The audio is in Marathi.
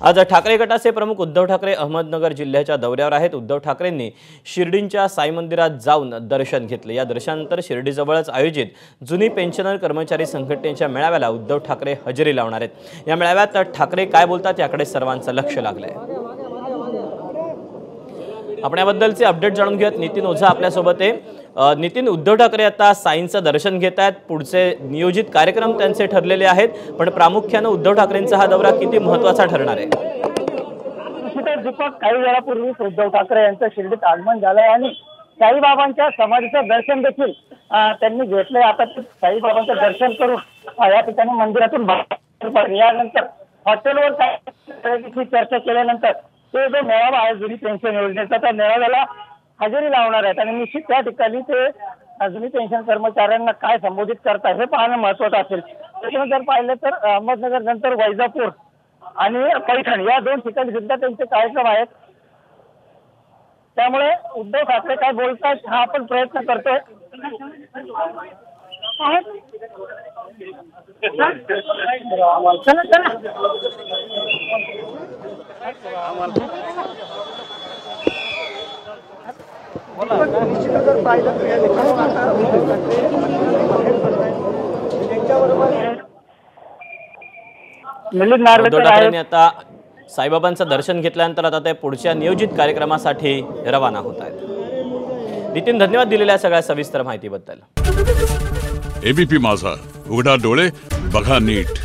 आज ठाकरे गटाचे प्रमुख उद्धव ठाकरे अहमदनगर जिल्ह्याच्या दौऱ्यावर आहेत। उद्धव ठाकरेंनी शिर्डीच्या साई मंदिरात जाऊन दर्शन घेतले। या दर्शनानंतर शिर्डीजवळच आयोजित जुनी पेन्शनर कर्मचारी संघटनेच्या मेळाव्याला उद्धव ठाकरे हजेरी लावणार आहेत। या मेळाव्यात ठाकरे काय बोलतात याकडे सर्वांचं लक्ष लागलंय। आपण याबद्दलचे अपडेट जाणून घेऊयात। नितीन ओझा आपल्या सोबत आहे। नितीन, उद्धव ठाकरे आता साईंचं दर्शन घेत आहेत, पुढचे नियोजित कार्यक्रम त्यांचे ठरलेले आहेत, पण प्रामुख्याने उद्धव ठाकरेंचा हा दौरा किती महत्त्वाचा ठरणार आहे? दीपक, काही वेळापूर्वीच उद्धव ठाकरे यांचं शिर्डीत आगमन झालंय आणि साईबाबांच्या समाधीचं दर्शन देखील त्यांनी घेतलंय। आता साईबाबांचं दर्शन करून या ठिकाणी मंदिरातून यानंतर हॉटेलवर काय चर्चा केल्यानंतर ते जो मेळावा आहे जुनी पेन्शन योजनेचा, त्या मेळाव्याला हजेरी लावणार आहेत आणि निश्चित त्या ठिकाणी ते जुनी पेन्शन कर्मचाऱ्यांना काय संबोधित करतात हे पाहणं महत्त्वाचं असेल। त्याच्यानंतर जर पाहिलं तर अहमदनगर नंतर वैजापूर आणि पैठण या दोन ठिकाणी सुद्धा त्यांचे कार्यक्रम आहेत। त्यामुळे उद्धव ठाकरे काय बोलतात हा आपण प्रयत्न करतोय। उद्धव ठाकरेंनी आता साईबाबांचं दर्शन घेतल्यानंतर आता ते पुढच्या नियोजित कार्यक्रमासाठी रवाना होत आहेत। नितीन, धन्यवाद दिलेल्या सगळ्या सविस्तर माहितीबद्दल। एबीपी माझा, उघडा डोळे बघा नीट।